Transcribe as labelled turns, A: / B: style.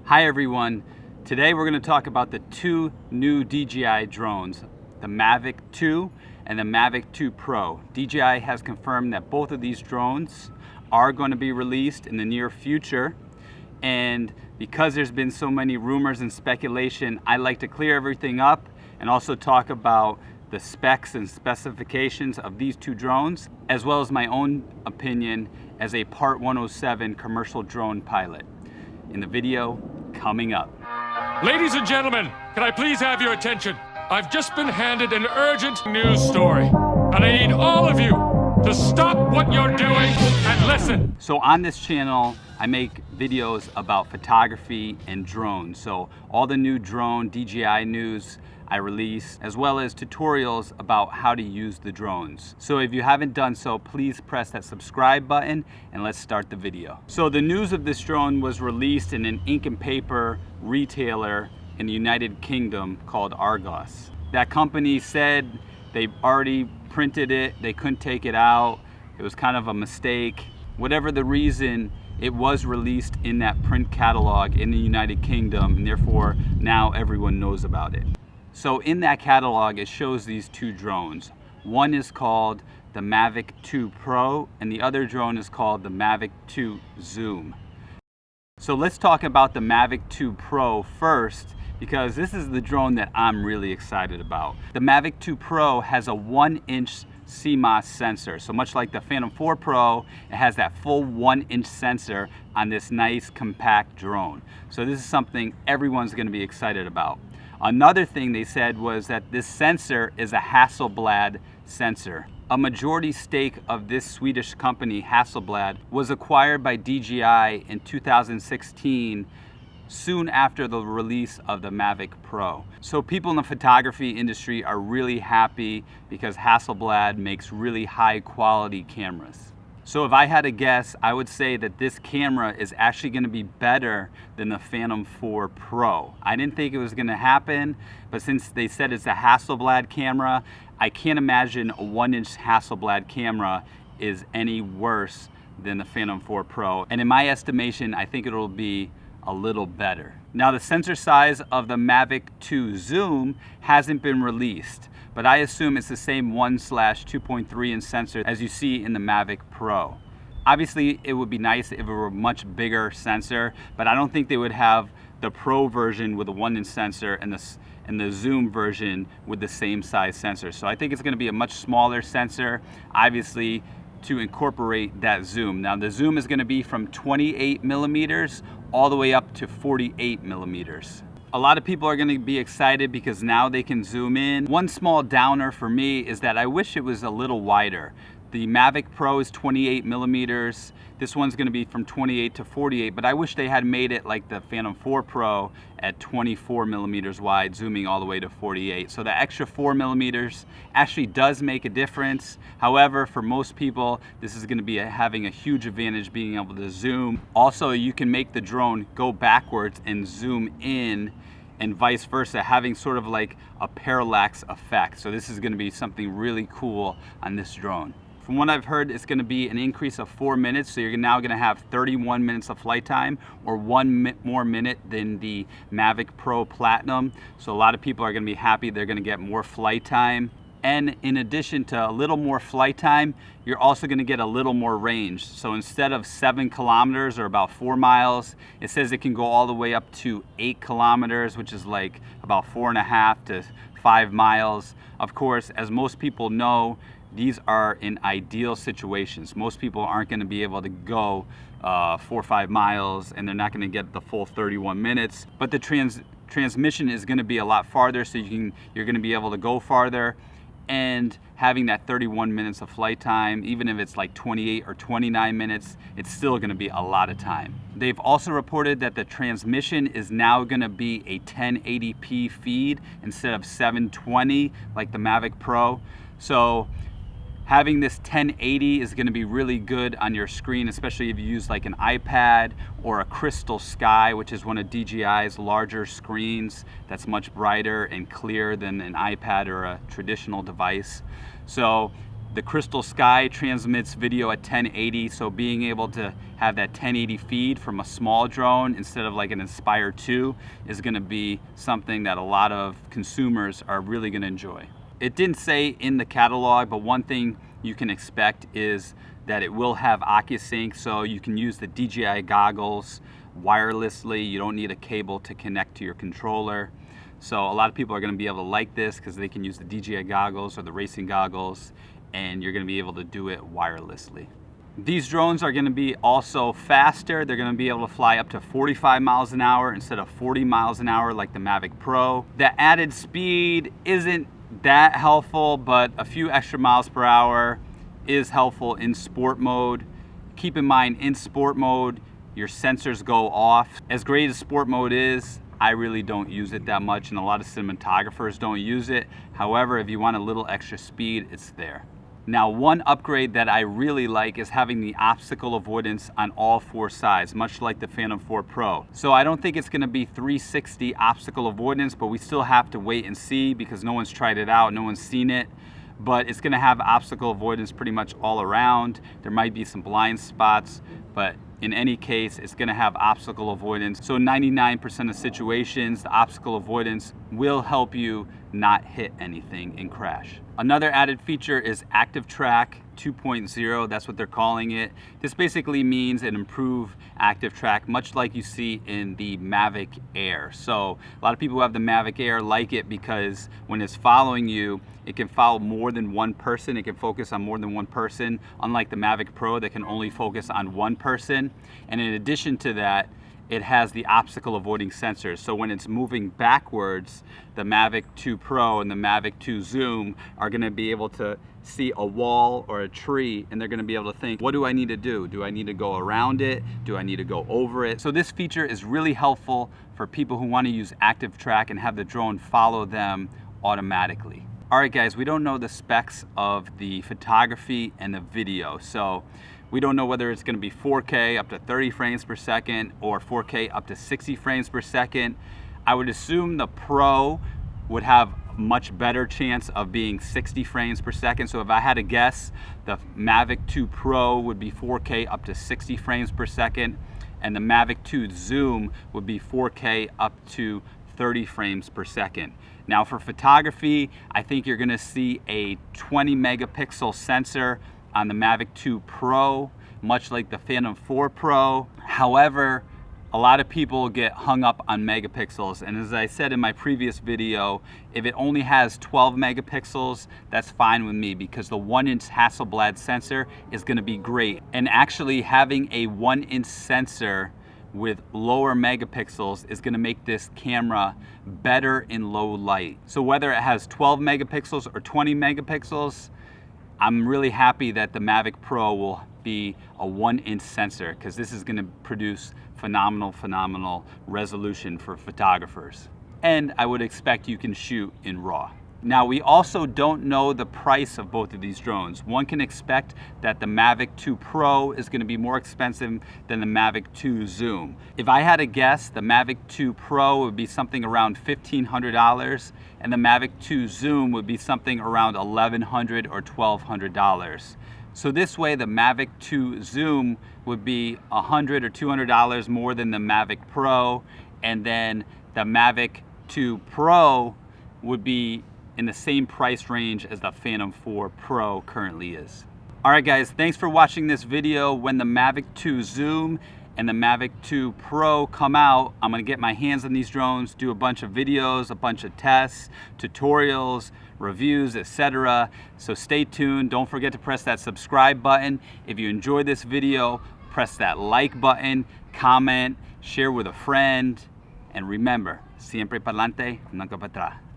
A: Hi everyone. Today we're going to talk about the two new DJI drones, the Mavic 2 and the Mavic 2 Pro. DJI has confirmed that both of these drones are going to be released in the near future, and because there's been so many rumors and speculation, I like to clear everything up and also talk about the specs and specifications of these two drones, as well as my own opinion as a Part 107 commercial drone pilot. In the video coming up.
B: Ladies and gentlemen, can I please have your attention? I've just been handed an urgent news story, and I need all of you to stop what you're doing and listen.
A: So on this channel, I make videos about photography and drones. So all the new drone DJI news I release, as well as tutorials about how to use the drones. So if you haven't done so, please press that subscribe button and let's start the video. So the news of this drone was released in an ink and paper retailer in the United Kingdom called Argos. That company said they already printed it, they couldn't take it out, it was kind of a mistake. Whatever the reason, it was released in that print catalog in the United Kingdom, and therefore now everyone knows about it. So in that catalog, it shows these two drones. One is called the Mavic 2 Pro, and the other drone is called the Mavic 2 Zoom. So let's talk about the Mavic 2 Pro first, because this is the drone that I'm really excited about. The Mavic 2 Pro has a 1-inch CMOS sensor. So much like the Phantom 4 Pro, it has that full 1-inch sensor on this nice compact drone. So this is something everyone's gonna be excited about. Another thing they said was that this sensor is a Hasselblad sensor. A majority stake of this Swedish company, Hasselblad, was acquired by DJI in 2016, soon after the release of the Mavic Pro. So people in the photography industry are really happy because Hasselblad makes really high quality cameras. So if I had to guess, I would say that this camera is actually going to be better than the Phantom 4 Pro. I didn't think it was going to happen, but since they said it's a Hasselblad camera, I can't imagine a 1-inch Hasselblad camera is any worse than the Phantom 4 Pro. And in my estimation, I think it'll be a little better. Now the sensor size of the Mavic 2 Zoom hasn't been released, but I assume it's the same 1/2.3 inch sensor as you see in the Mavic Pro. Obviously, it would be nice if it were a much bigger sensor, but I don't think they would have the Pro version with a 1-inch sensor and the Zoom version with the same size sensor. So I think it's gonna be a much smaller sensor, obviously, to incorporate that zoom. Now the zoom is gonna be from 28 millimeters all the way up to 48 millimeters. A lot of people are going to be excited because now they can zoom in. One small downer for me is that I wish it was a little wider. The Mavic Pro is 28 millimeters. This one's going to be from 28 to 48, but I wish they had made it like the Phantom 4 Pro at 24 millimeters wide, zooming all the way to 48. So the extra 4 millimeters actually does make a difference. However, for most people, this is going to be having a huge advantage being able to zoom. Also, you can make the drone go backwards and zoom in, and vice versa, having sort of like a parallax effect. So this is going to be something really cool on this drone. From what I've heard, it's going to be an increase of 4 minutes, so you're now going to have 31 minutes of flight time, or 1 more minute than the Mavic Pro Platinum. So a lot of people are going to be happy they're going to get more flight time. And in addition to a little more flight time, you're also going to get a little more range. So instead of 7 kilometers or about 4 miles, it says it can go all the way up to 8 kilometers, which is like about 4.5 to 5 miles. Of course, as most people know, these are in ideal situations. Most people aren't going to be able to go 4 or 5 miles, and they're not going to get the full 31 minutes. But the transmission is going to be a lot farther, so you're going to be able to go farther. And having that 31 minutes of flight time, even if it's like 28 or 29 minutes, it's still going to be a lot of time. They've also reported that the transmission is now going to be a 1080p feed instead of 720 like the Mavic Pro. So having this 1080 is going to be really good on your screen, especially if you use like an iPad or a Crystal Sky, which is one of DJI's larger screens that's much brighter and clearer than an iPad or a traditional device. So The Crystal Sky transmits video at 1080, so being able to have that 1080 feed from a small drone instead of like an Inspire 2 is going to be something that a lot of consumers are really going to enjoy. It didn't say in the catalog, but one thing you can expect is that it will have OcuSync, so you can use the DJI goggles wirelessly. You don't need a cable to connect to your controller. So a lot of people are going to be able to like this because they can use the DJI goggles or the racing goggles, and you're going to be able to do it wirelessly. These drones are going to be also faster. They're going to be able to fly up to 45 miles an hour instead of 40 miles an hour like the Mavic Pro. The added speed isn't that helpful, but a few extra miles per hour is helpful in sport mode. Keep in mind, in sport mode, your sensors go off. As great as sport mode is, I really don't use it that much, and a lot of cinematographers don't use it. However, if you want a little extra speed, it's there. Now, one upgrade that I really like is having the obstacle avoidance on all four sides, much like the Phantom 4 Pro. So I don't think it's going to be 360 obstacle avoidance, but we still have to wait and see because no one's tried it out, no one's seen it. But it's going to have obstacle avoidance pretty much all around. There might be some blind spots, but in any case, it's going to have obstacle avoidance. So 99% of situations, the obstacle avoidance will help you not hit anything and crash. Another added feature is Active Track 2.0. That's what they're calling it. This basically means an improved active track, much like you see in the Mavic Air. So a lot of people who have the Mavic Air like it because when it's following you, it can follow more than one person. It can focus on more than one person, unlike the Mavic Pro that can only focus on one person. And in addition to that, it has the obstacle avoiding sensors. So when it's moving backwards, the Mavic 2 Pro and the Mavic 2 Zoom are going to be able to see a wall or a tree, and they're going to be able to think, what do I need to do? Do I need to go around it? Do I need to go over it? So this feature is really helpful for people who want to use Active Track and have the drone follow them automatically. All right, guys, we don't know the specs of the photography and the video. So we don't know whether it's going to be 4K up to 30 frames per second or 4K up to 60 frames per second. I would assume the Pro would have much better chance of being 60 frames per second. So if I had to guess, the Mavic 2 Pro would be 4K up to 60 frames per second, and the Mavic 2 Zoom would be 4K up to 30 frames per second. Now for photography, I think you're gonna see a 20 megapixel sensor on the Mavic 2 Pro, much like the Phantom 4 Pro. However, a lot of people get hung up on megapixels, and as I said in my previous video, if it only has 12 megapixels, that's fine with me because the 1-inch Hasselblad sensor is going to be great. And actually having a 1-inch sensor with lower megapixels is going to make this camera better in low light. So whether it has 12 megapixels or 20 megapixels, I'm really happy that the Mavic Pro will be a 1-inch sensor because this is going to produce phenomenal resolution for photographers. And I would expect you can shoot in RAW. Now, we also don't know the price of both of these drones. One can expect that the Mavic 2 Pro is going to be more expensive than the Mavic 2 Zoom. If I had to guess, the Mavic 2 Pro would be something around $1,500 and the Mavic 2 Zoom would be something around $1,100 or $1,200. So this way, the Mavic 2 Zoom would be $100 or $200 more than the Mavic Pro, and then the Mavic 2 Pro would be in the same price range as the Phantom 4 Pro currently is. All right, guys, thanks for watching this video. When the Mavic 2 Zoom and the Mavic 2 Pro come out, I'm gonna get my hands on these drones, do a bunch of videos, a bunch of tests, tutorials, reviews, etc. So stay tuned. Don't forget to press that subscribe button. If you enjoyed this video, press that like button, comment, share with a friend, and remember, siempre pa'lante, nunca para atrás.